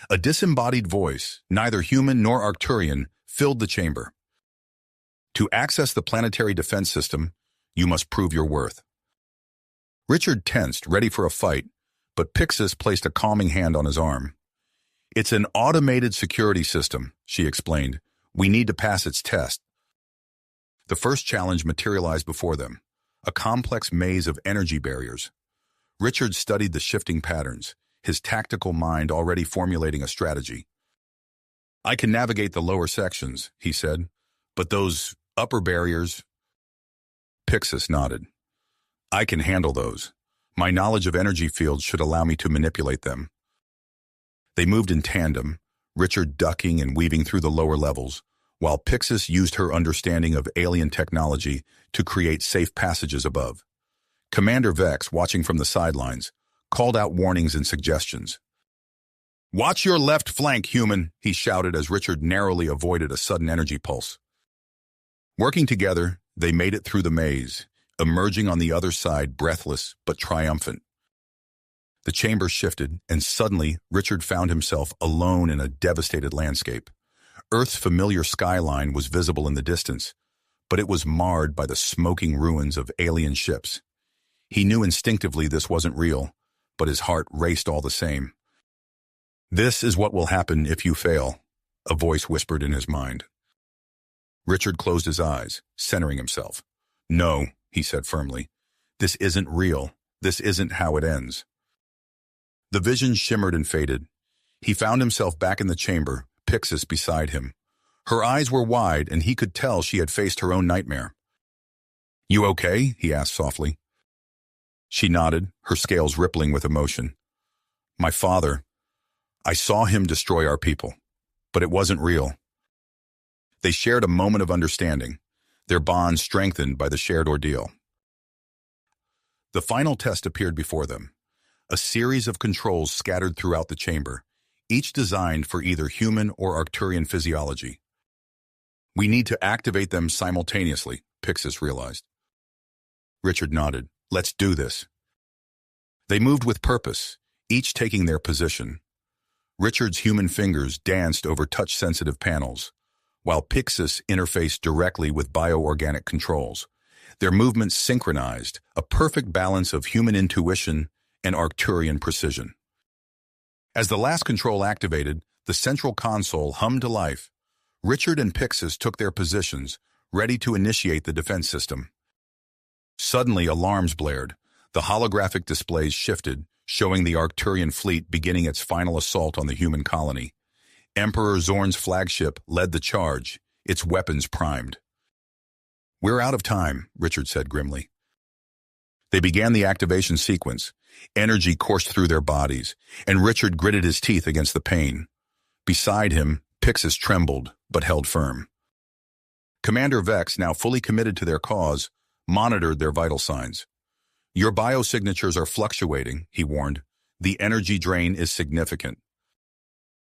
A disembodied voice, neither human nor Arcturian, filled the chamber. "To access the planetary defense system, you must prove your worth." Richard tensed, ready for a fight, but Pixis placed a calming hand on his arm. "It's an automated security system," she explained. "We need to pass its test." The first challenge materialized before them, a complex maze of energy barriers. Richard studied the shifting patterns, his tactical mind already formulating a strategy. "I can navigate the lower sections," he said, "but those upper barriers—" Pixis nodded. "I can handle those. My knowledge of energy fields should allow me to manipulate them." They moved in tandem, Richard ducking and weaving through the lower levels, while Pixis used her understanding of alien technology to create safe passages above. Commander Vex, watching from the sidelines, called out warnings and suggestions. "Watch your left flank, human," he shouted as Richard narrowly avoided a sudden energy pulse. Working together, they made it through the maze, emerging on the other side breathless but triumphant. The chamber shifted, and suddenly Richard found himself alone in a devastated landscape. Earth's familiar skyline was visible in the distance, but it was marred by the smoking ruins of alien ships. He knew instinctively this wasn't real, but his heart raced all the same. "This is what will happen if you fail," a voice whispered in his mind. Richard closed his eyes, centering himself. "No," he said firmly. "This isn't real. This isn't how it ends." The vision shimmered and faded. He found himself back in the chamber, Pixis beside him. Her eyes were wide, and he could tell she had faced her own nightmare. "You okay?" he asked softly. She nodded, her scales rippling with emotion. "My father. I saw him destroy our people, but it wasn't real." They shared a moment of understanding, their bond strengthened by the shared ordeal. The final test appeared before them, a series of controls scattered throughout the chamber, each designed for either human or Arcturian physiology. "We need to activate them simultaneously," Pixis realized. Richard nodded. "Let's do this." They moved with purpose, each taking their position. Richard's human fingers danced over touch-sensitive panels, while Pixis interfaced directly with bioorganic controls. Their movements synchronized, a perfect balance of human intuition and Arcturian precision. As the last control activated, the central console hummed to life. Richard and Pixis took their positions, ready to initiate the defense system. Suddenly, alarms blared. The holographic displays shifted, showing the Arcturian fleet beginning its final assault on the human colony. Emperor Zorn's flagship led the charge, its weapons primed. "We're out of time," Richard said grimly. They began the activation sequence. Energy coursed through their bodies, and Richard gritted his teeth against the pain. Beside him, Pixis trembled, but held firm. Commander Vex, now fully committed to their cause, monitored their vital signs. "Your biosignatures are fluctuating," he warned. "The energy drain is significant."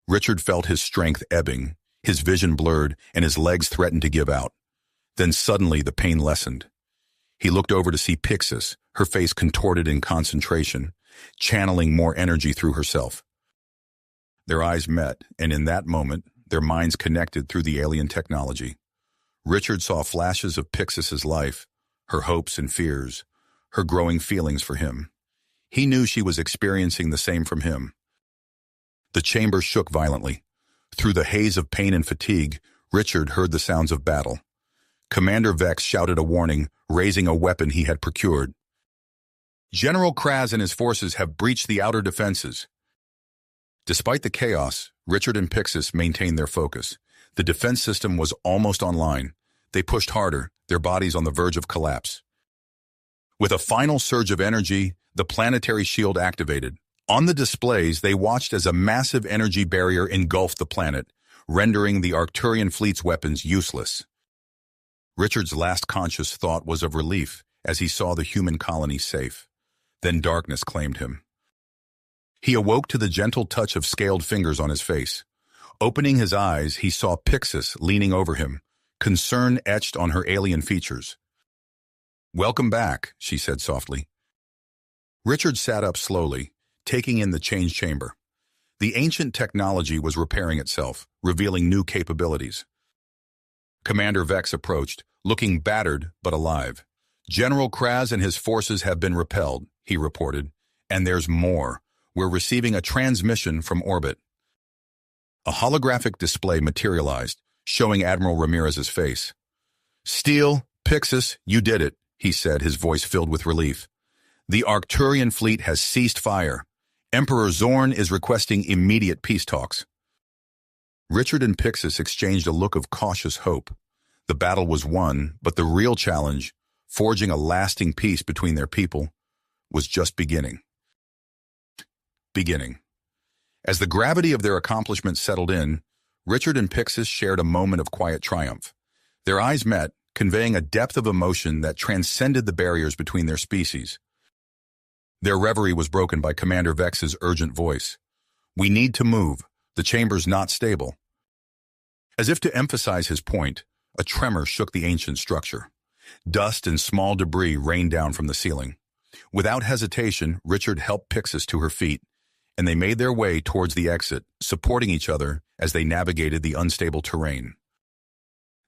Richard felt his strength ebbing, his vision blurred, and his legs threatened to give out. Then suddenly the pain lessened. He looked over to see Pixis, her face contorted in concentration, channeling more energy through herself. Their eyes met, and in that moment, their minds connected through the alien technology. Richard saw flashes of Pixis's life, her hopes and fears, her growing feelings for him. He knew she was experiencing the same from him. The chamber shook violently. Through the haze of pain and fatigue, Richard heard the sounds of battle. Commander Vex shouted a warning, raising a weapon he had procured. "General Kraz and his forces have breached the outer defenses." Despite the chaos, Richard and Pixis maintained their focus. The defense system was almost online. They pushed harder, their bodies on the verge of collapse. With a final surge of energy, the planetary shield activated. On the displays, they watched as a massive energy barrier engulfed the planet, rendering the Arcturian fleet's weapons useless. Richard's last conscious thought was of relief as he saw the human colony safe. Then darkness claimed him. He awoke to the gentle touch of scaled fingers on his face. Opening his eyes, he saw Pixis leaning over him, concern etched on her alien features. "Welcome back," she said softly. Richard sat up slowly, taking in the change chamber. The ancient technology was repairing itself, revealing new capabilities. Commander Vex approached, looking battered but alive. "General Kraz and his forces have been repelled," he reported. "And there's more. We're receiving a transmission from orbit." A holographic display materialized, showing Admiral Ramirez's face. "Steele, Pixis, you did it," he said, his voice filled with relief. "The Arcturian fleet has ceased fire. Emperor Zorn is requesting immediate peace talks." Richard and Pixis exchanged a look of cautious hope. The battle was won, but the real challenge, forging a lasting peace between their people, was just beginning. As the gravity of their accomplishment settled in, Richard and Pixis shared a moment of quiet triumph. Their eyes met, conveying a depth of emotion that transcended the barriers between their species. Their reverie was broken by Commander Vex's urgent voice. "We need to move. The chamber's not stable." As if to emphasize his point, a tremor shook the ancient structure. Dust and small debris rained down from the ceiling. Without hesitation, Richard helped Pixis to her feet, and they made their way towards the exit, supporting each other as they navigated the unstable terrain.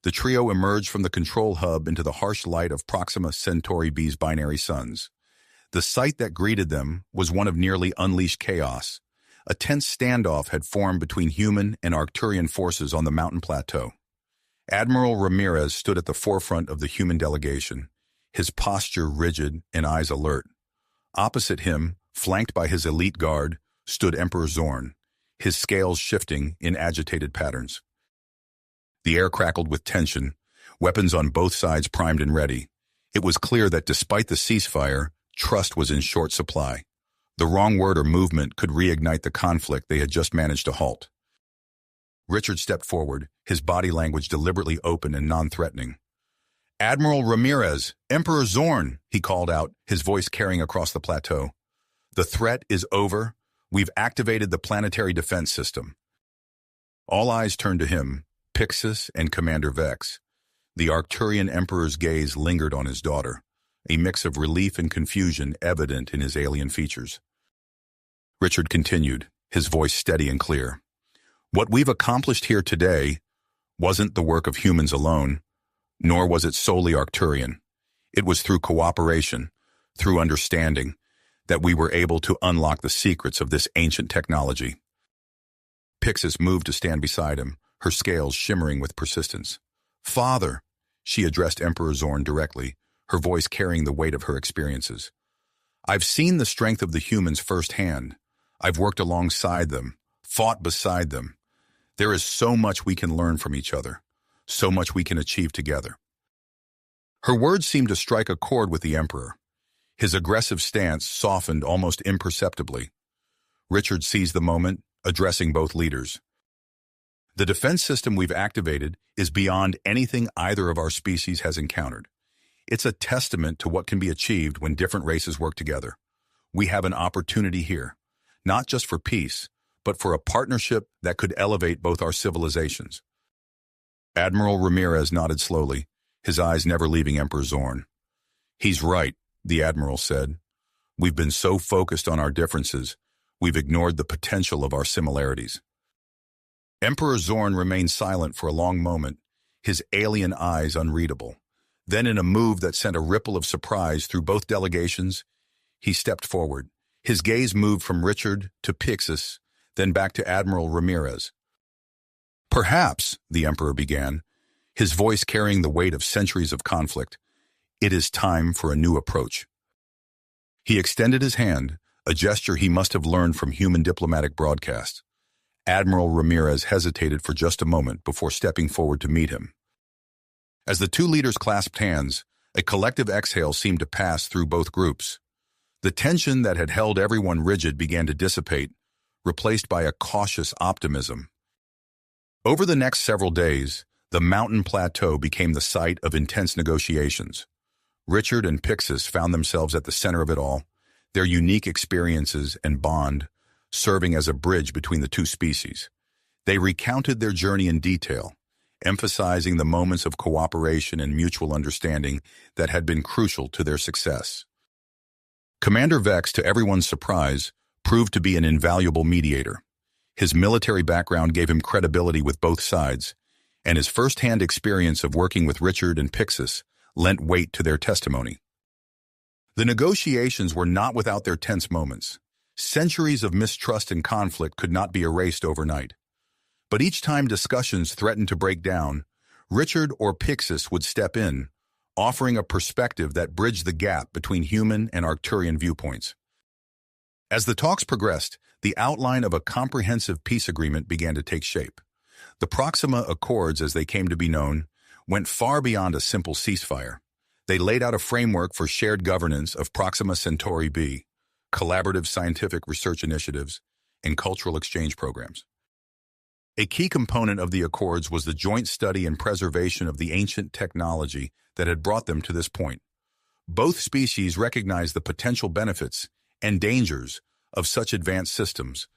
The trio emerged from the control hub into the harsh light of Proxima Centauri B's binary suns. The sight that greeted them was one of nearly unleashed chaos. A tense standoff had formed between human and Arcturian forces on the mountain plateau. Admiral Ramirez stood at the forefront of the human delegation, his posture rigid and eyes alert. Opposite him, flanked by his elite guard, stood Emperor Zorn, his scales shifting in agitated patterns. The air crackled with tension, weapons on both sides primed and ready. It was clear that despite the ceasefire, trust was in short supply. The wrong word or movement could reignite the conflict they had just managed to halt. Richard stepped forward, his body language deliberately open and non-threatening. "Admiral Ramirez, Emperor Zorn," he called out, his voice carrying across the plateau. "The threat is over. We've activated the planetary defense system." All eyes turned to him, Pixis and Commander Vex. The Arcturian Emperor's gaze lingered on his daughter, a mix of relief and confusion evident in his alien features. Richard continued, his voice steady and clear. "What we've accomplished here today wasn't the work of humans alone, nor was it solely Arcturian. It was through cooperation, through understanding, that we were able to unlock the secrets of this ancient technology." Pixis moved to stand beside him, her scales shimmering with persistence. "Father," she addressed Emperor Zorn directly, her voice carrying the weight of her experiences. "I've seen the strength of the humans firsthand. I've worked alongside them, fought beside them. There is so much we can learn from each other, so much we can achieve together. Her words seemed to strike a chord with the Emperor. His aggressive stance softened almost imperceptibly. Richard seized the moment, addressing both leaders. The defense system we've activated is beyond anything either of our species has encountered. It's a testament to what can be achieved when different races work together. We have an opportunity here, not just for peace, but for a partnership that could elevate both our civilizations. Admiral Ramirez nodded slowly, his eyes never leaving Emperor Zorn. He's right, the Admiral said. We've been so focused on our differences, we've ignored the potential of our similarities. Emperor Zorn remained silent for a long moment, his alien eyes unreadable. Then, in a move that sent a ripple of surprise through both delegations, he stepped forward. His gaze moved from Richard to Pixis, then back to Admiral Ramirez. Perhaps, the Emperor began, his voice carrying the weight of centuries of conflict, it is time for a new approach. He extended his hand, a gesture he must have learned from human diplomatic broadcasts. Admiral Ramirez hesitated for just a moment before stepping forward to meet him. As the two leaders clasped hands, a collective exhale seemed to pass through both groups. The tension that had held everyone rigid began to dissipate, replaced by a cautious optimism. Over the next several days, the mountain plateau became the site of intense negotiations. Richard and Pixis found themselves at the center of it all, their unique experiences and bond serving as a bridge between the two species. They recounted their journey in detail, emphasizing the moments of cooperation and mutual understanding that had been crucial to their success. Commander Vex, to everyone's surprise, proved to be an invaluable mediator. His military background gave him credibility with both sides, and his first-hand experience of working with Richard and Pixis lent weight to their testimony. The negotiations were not without their tense moments. Centuries of mistrust and conflict could not be erased overnight. But each time discussions threatened to break down, Richard or Pixis would step in, offering a perspective that bridged the gap between human and Arcturian viewpoints. As the talks progressed, the outline of a comprehensive peace agreement began to take shape. The Proxima Accords, as they came to be known, went far beyond a simple ceasefire. They laid out a framework for shared governance of Proxima Centauri b, collaborative scientific research initiatives, and cultural exchange programs. A key component of the Accords was the joint study and preservation of the ancient technology that had brought them to this point. Both species recognized the potential benefits and dangers of such advanced systems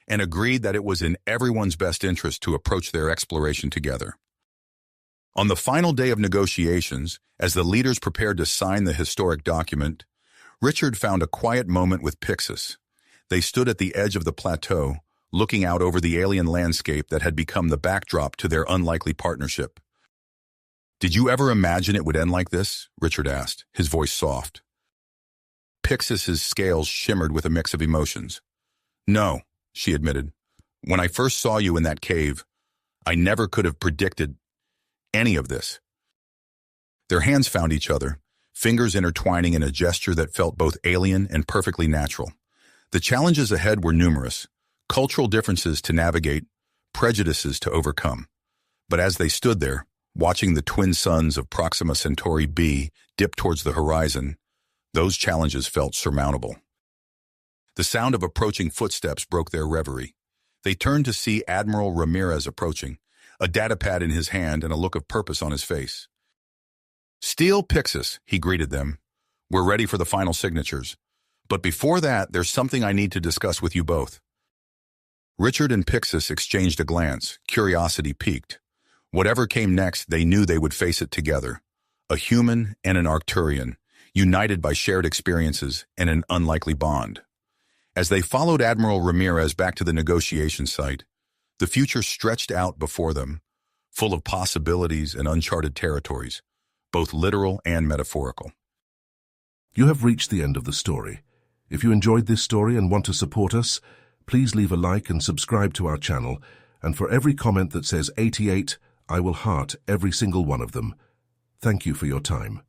and agreed that it was in everyone's best interest to approach their exploration together. On the final day of negotiations, as the leaders prepared to sign the historic document, Richard found a quiet moment with Pixis. They stood at the edge of the plateau, looking out over the alien landscape that had become the backdrop to their unlikely partnership. "Did you ever imagine it would end like this?" Richard asked, his voice soft. Pixis's scales shimmered with a mix of emotions. "No," she admitted. "When I first saw you in that cave, I never could have predicted any of this." Their hands found each other, fingers intertwining in a gesture that felt both alien and perfectly natural. The challenges ahead were numerous, cultural differences to navigate, prejudices to overcome. But as they stood there, watching the twin suns of Proxima Centauri b dip towards the horizon, those challenges felt surmountable. The sound of approaching footsteps broke their reverie. They turned to see Admiral Ramirez approaching, a datapad in his hand and a look of purpose on his face. "Steel Pixis," he greeted them. "We're ready for the final signatures. But before that, there's something I need to discuss with you both." Richard and Pixis exchanged a glance, curiosity piqued. Whatever came next, they knew they would face it together. A human and an Arcturian, united by shared experiences and an unlikely bond. As they followed Admiral Ramirez back to the negotiation site, the future stretched out before them, full of possibilities and uncharted territories, both literal and metaphorical. You have reached the end of the story. If you enjoyed this story and want to support us, please leave a like and subscribe to our channel, and for every comment that says 88, I will heart every single one of them. Thank you for your time.